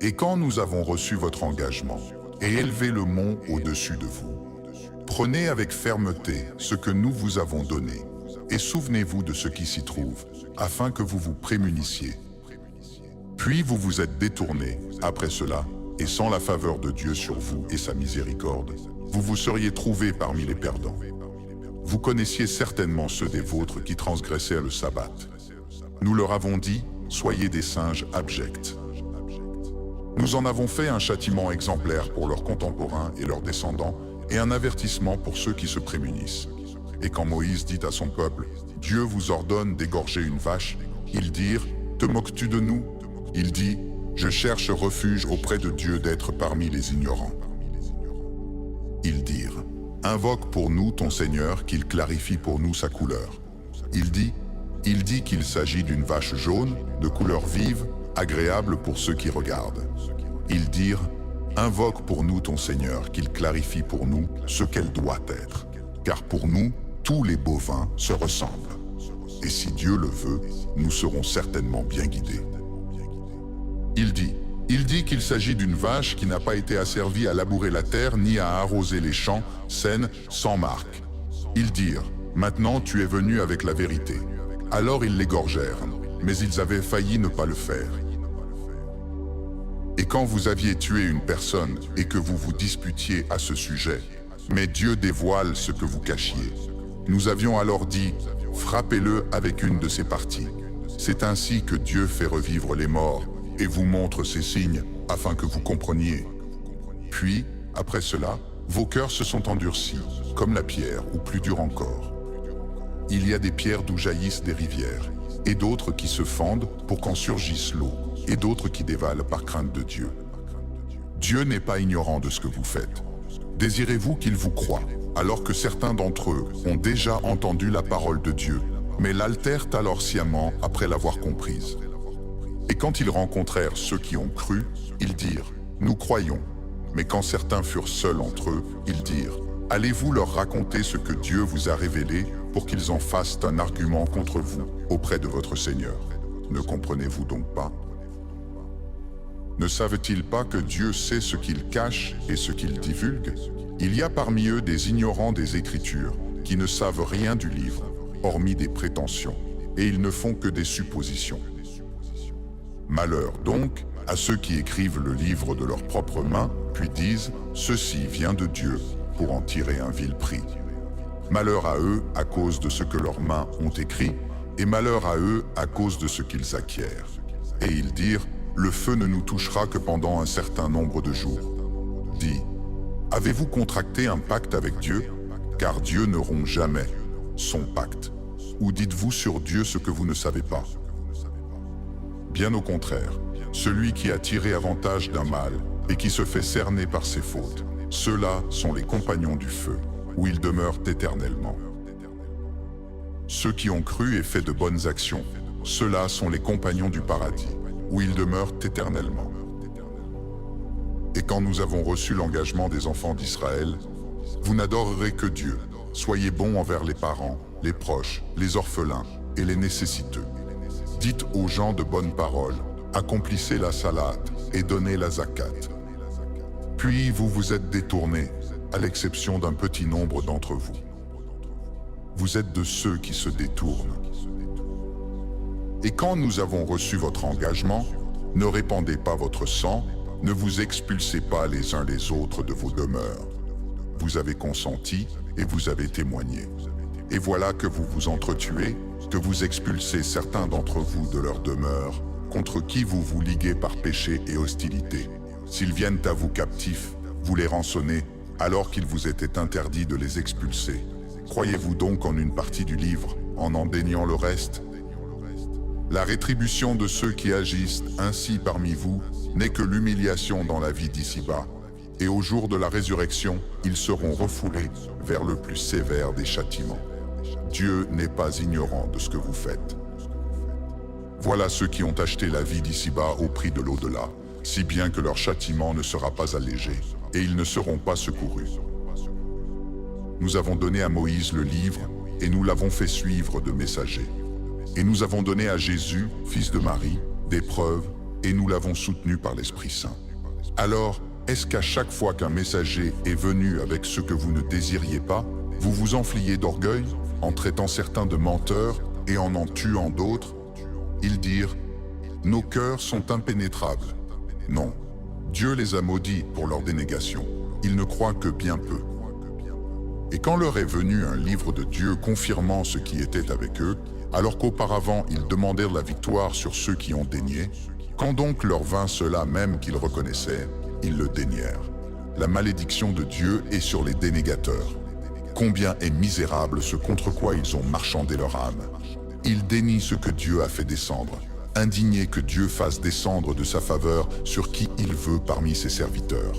Et quand nous avons reçu votre engagement et élevé le mont au-dessus de vous, prenez avec fermeté ce que nous vous avons donné et souvenez-vous de ce qui s'y trouve, afin que vous vous prémunissiez. Puis vous vous êtes détournés après cela, et sans la faveur de Dieu sur vous et sa miséricorde, vous vous seriez trouvés parmi les perdants. Vous connaissiez certainement ceux des vôtres qui transgressaient le sabbat. Nous leur avons dit, soyez des singes abjects. Nous en avons fait un châtiment exemplaire pour leurs contemporains et leurs descendants, et un avertissement pour ceux qui se prémunissent. Et quand Moïse dit à son peuple, « Dieu vous ordonne d'égorger une vache », ils dirent, « Te moques-tu de nous ?» Il dit, « Je cherche refuge auprès de Dieu d'être parmi les ignorants. » Ils dirent, « Invoque pour nous ton Seigneur, qu'il clarifie pour nous sa couleur. » Il dit qu'il s'agit d'une vache jaune, de couleur vive, agréable pour ceux qui regardent. Ils dirent, « Invoque pour nous ton Seigneur, qu'il clarifie pour nous ce qu'elle doit être. Car pour nous, tous les bovins se ressemblent. Et si Dieu le veut, nous serons certainement bien guidés. » Il dit qu'il s'agit d'une vache qui n'a pas été asservie à labourer la terre ni à arroser les champs, saine, sans marque. Ils dirent, « Maintenant tu es venu avec la vérité. » Alors ils l'égorgèrent, mais ils avaient failli ne pas le faire. Et quand vous aviez tué une personne et que vous vous disputiez à ce sujet, mais Dieu dévoile ce que vous cachiez. Nous avions alors dit, « Frappez-le avec une de ses parties. » C'est ainsi que Dieu fait revivre les morts et vous montre ces signes afin que vous compreniez. Puis, après cela, vos cœurs se sont endurcis, comme la pierre ou plus dur encore. Il y a des pierres d'où jaillissent des rivières, et d'autres qui se fendent pour qu'en surgisse l'eau, et d'autres qui dévalent par crainte de Dieu. Dieu n'est pas ignorant de ce que vous faites. Désirez-vous qu'il vous croie, alors que certains d'entre eux ont déjà entendu la parole de Dieu, mais l'altèrent alors sciemment après l'avoir comprise. Et quand ils rencontrèrent ceux qui ont cru, ils dirent, « Nous croyons. » Mais quand certains furent seuls entre eux, ils dirent, « Allez-vous leur raconter ce que Dieu vous a révélé pour qu'ils en fassent un argument contre vous auprès de votre Seigneur? Ne comprenez-vous donc pas? Ne savent-ils pas que Dieu sait ce qu'il cache et ce qu'il divulgue? Il y a parmi eux des ignorants des Écritures qui ne savent rien du livre, hormis des prétentions, et ils ne font que des suppositions. Malheur donc à ceux qui écrivent le livre de leurs propres mains, puis disent « Ceci vient de Dieu » pour en tirer un vil prix. Malheur à eux à cause de ce que leurs mains ont écrit, et malheur à eux à cause de ce qu'ils acquièrent. Et ils dirent « Le feu ne nous touchera que pendant un certain nombre de jours. » Dit « Avez-vous contracté un pacte avec Dieu? Car Dieu ne rompt jamais son pacte. Ou dites-vous sur Dieu ce que vous ne savez pas? Bien au contraire, celui qui a tiré avantage d'un mal et qui se fait cerner par ses fautes, ceux-là sont les compagnons du feu, où ils demeurent éternellement. Ceux qui ont cru et fait de bonnes actions, ceux-là sont les compagnons du paradis, où ils demeurent éternellement. Et quand nous avons reçu l'engagement des enfants d'Israël, vous n'adorerez que Dieu, soyez bons envers les parents, les proches, les orphelins et les nécessiteux. Dites aux gens de bonnes paroles, accomplissez la salate et donnez la zakat. Puis vous vous êtes détournés, à l'exception d'un petit nombre d'entre vous. Vous êtes de ceux qui se détournent. Et quand nous avons reçu votre engagement, ne répandez pas votre sang, ne vous expulsez pas les uns les autres de vos demeures. Vous avez consenti et vous avez témoigné. Et voilà que vous vous entretuez, que vous expulsez certains d'entre vous de leur demeure, contre qui vous vous liguez par péché et hostilité. S'ils viennent à vous captifs, vous les rançonnez, alors qu'il vous était interdit de les expulser. Croyez-vous donc en une partie du livre, en déniant le reste? La rétribution de ceux qui agissent ainsi parmi vous n'est que l'humiliation dans la vie d'ici-bas, et au jour de la résurrection, ils seront refoulés vers le plus sévère des châtiments. Dieu n'est pas ignorant de ce que vous faites. Voilà ceux qui ont acheté la vie d'ici-bas au prix de l'au-delà, si bien que leur châtiment ne sera pas allégé, et ils ne seront pas secourus. Nous avons donné à Moïse le livre, et nous l'avons fait suivre de messagers. Et nous avons donné à Jésus, fils de Marie, des preuves, et nous l'avons soutenu par l'Esprit Saint. Alors, est-ce qu'à chaque fois qu'un messager est venu avec ce que vous ne désiriez pas, vous vous enfliez d'orgueil, en traitant certains de menteurs et en tuant d'autres? Ils dirent, « Nos cœurs sont impénétrables. » Non, Dieu les a maudits pour leur dénégation. Ils ne croient que bien peu. Et quand leur est venu un livre de Dieu confirmant ce qui était avec eux, alors qu'auparavant ils demandèrent la victoire sur ceux qui ont dénié, quand donc leur vint cela même qu'ils reconnaissaient, ils le dénièrent. La malédiction de Dieu est sur les dénégateurs. Combien est misérable ce contre quoi ils ont marchandé leur âme. Ils dénient ce que Dieu a fait descendre, indignés que Dieu fasse descendre de sa faveur sur qui il veut parmi ses serviteurs.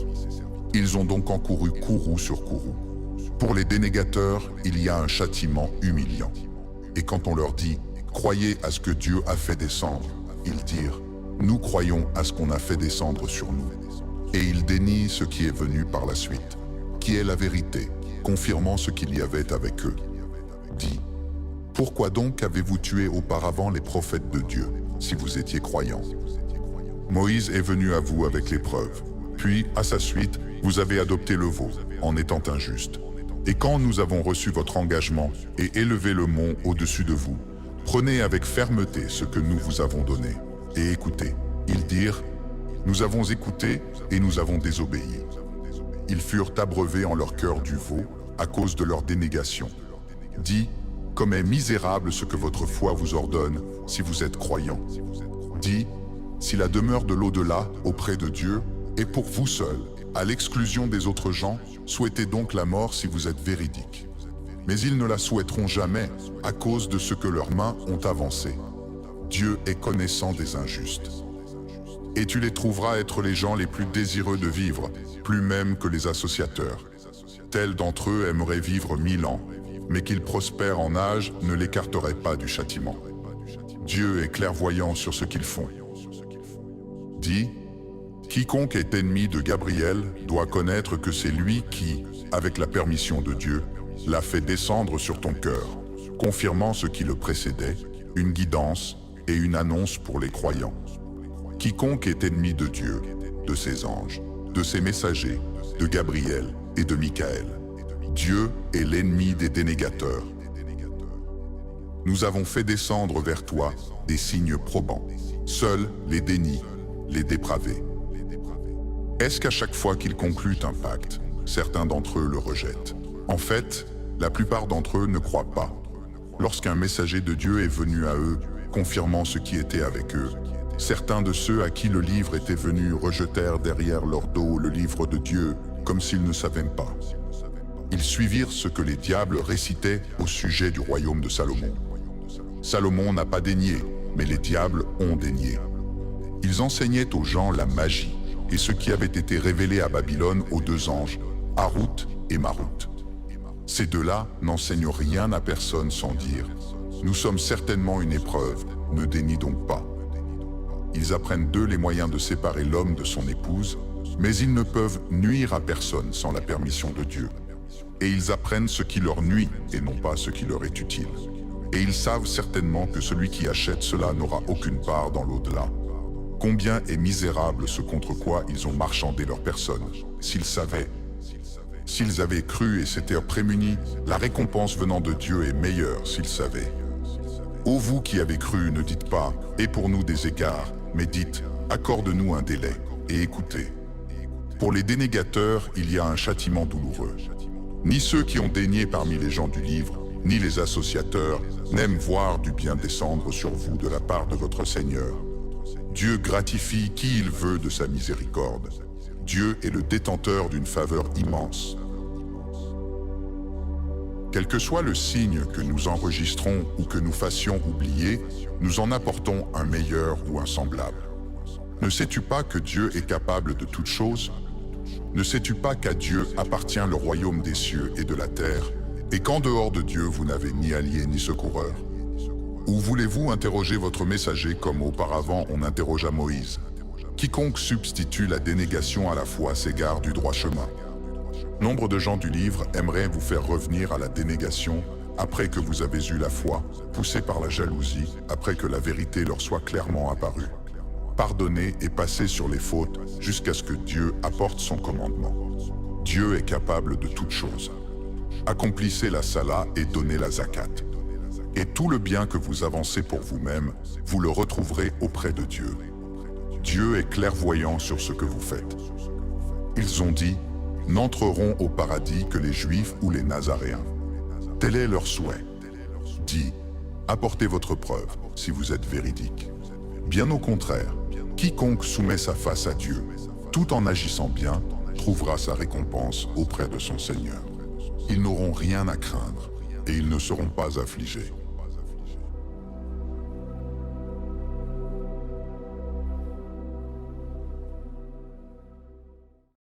Ils ont donc encouru courroux sur courroux. Pour les dénégateurs, il y a un châtiment humiliant. Et quand on leur dit « Croyez à ce que Dieu a fait descendre », ils dirent « Nous croyons à ce qu'on a fait descendre sur nous ». Et ils dénient ce qui est venu par la suite, qui est la vérité, confirmant ce qu'il y avait avec eux. Dit « Pourquoi donc avez-vous tué auparavant les prophètes de Dieu, si vous étiez croyants? Moïse est venu à vous avec l'épreuve, puis, à sa suite, vous avez adopté le veau, en étant injuste. Et quand nous avons reçu votre engagement et élevé le mont au-dessus de vous, prenez avec fermeté ce que nous vous avons donné, et écoutez. » Ils dirent, « Nous avons écouté et nous avons désobéi. » Ils furent abreuvés en leur cœur du veau à cause de leur dénégation. Dit, « Comme est misérable ce que votre foi vous ordonne, si vous êtes croyants. » Dit, « Si la demeure de l'au-delà, auprès de Dieu, est pour vous seuls, à l'exclusion des autres gens, souhaitez donc la mort si vous êtes véridiques. Mais ils ne la souhaiteront jamais, à cause de ce que leurs mains ont avancé. Dieu est connaissant des injustes. Et tu les trouveras être les gens les plus désireux de vivre, plus même que les associateurs. Tels d'entre eux aimeraient vivre 1000 ans, mais qu'ils prospèrent en âge ne l'écarteraient pas du châtiment. Dieu est clairvoyant sur ce qu'ils font. Dit, quiconque est ennemi de Gabriel doit connaître que c'est lui qui, avec la permission de Dieu, l'a fait descendre sur ton cœur, confirmant ce qui le précédait, une guidance et une annonce pour les croyants. Quiconque est ennemi de Dieu, de ses anges, de ses messagers, de Gabriel et de Michaël. Dieu est l'ennemi des dénégateurs. Nous avons fait descendre vers toi des signes probants. Seuls les dénient, les dépravés. Est-ce qu'à chaque fois qu'ils concluent un pacte, certains d'entre eux le rejettent? En fait, la plupart d'entre eux ne croient pas. Lorsqu'un messager de Dieu est venu à eux, confirmant ce qui était avec eux, certains de ceux à qui le livre était venu rejetèrent derrière leur dos le livre de Dieu, comme s'ils ne savaient pas. Ils suivirent ce que les diables récitaient au sujet du royaume de Salomon. Salomon n'a pas dénié, mais les diables ont dénié. Ils enseignaient aux gens la magie, et ce qui avait été révélé à Babylone aux deux anges, Harut et Marut. Ces deux-là n'enseignent rien à personne sans dire « Nous sommes certainement une épreuve, ne dénie donc pas ». Ils apprennent d'eux les moyens de séparer l'homme de son épouse, mais ils ne peuvent nuire à personne sans la permission de Dieu. Et ils apprennent ce qui leur nuit et non pas ce qui leur est utile. Et ils savent certainement que celui qui achète cela n'aura aucune part dans l'au-delà. Combien est misérable ce contre quoi ils ont marchandé leur personne, s'ils savaient. S'ils avaient cru et s'étaient prémunis, la récompense venant de Dieu est meilleure s'ils savaient. Ô vous qui avez cru, ne dites pas « Et pour nous des égards », mais dites « Accorde-nous un délai » et écoutez. Pour les dénégateurs, il y a un châtiment douloureux. Ni ceux qui ont dénié parmi les gens du livre, ni les associateurs, n'aiment voir du bien descendre sur vous de la part de votre Seigneur. Dieu gratifie qui il veut de sa miséricorde. Dieu est le détenteur d'une faveur immense. Quel que soit le signe que nous enregistrons ou que nous fassions oublier, nous en apportons un meilleur ou un semblable. Ne sais-tu pas que Dieu est capable de toutes choses? Ne sais-tu pas qu'à Dieu appartient le royaume des cieux et de la terre, et qu'en dehors de Dieu vous n'avez ni allié ni secoureur? Ou voulez-vous interroger votre messager comme auparavant on interrogea Moïse? Quiconque substitue la dénégation à la foi s'égare du droit chemin. Nombre de gens du livre aimeraient vous faire revenir à la dénégation après que vous avez eu la foi, poussés par la jalousie, après que la vérité leur soit clairement apparue. Pardonnez et passez sur les fautes jusqu'à ce que Dieu apporte son commandement. Dieu est capable de toutes choses. Accomplissez la sala et donnez la zakat. Et tout le bien que vous avancez pour vous-même, vous le retrouverez auprès de Dieu. Dieu est clairvoyant sur ce que vous faites. Ils ont dit, n'entreront au paradis que les Juifs ou les Nazaréens. Tel est leur souhait. Dis, apportez votre preuve si vous êtes véridique. Bien au contraire, quiconque soumet sa face à Dieu, tout en agissant bien, trouvera sa récompense auprès de son Seigneur. Ils n'auront rien à craindre et ils ne seront pas affligés.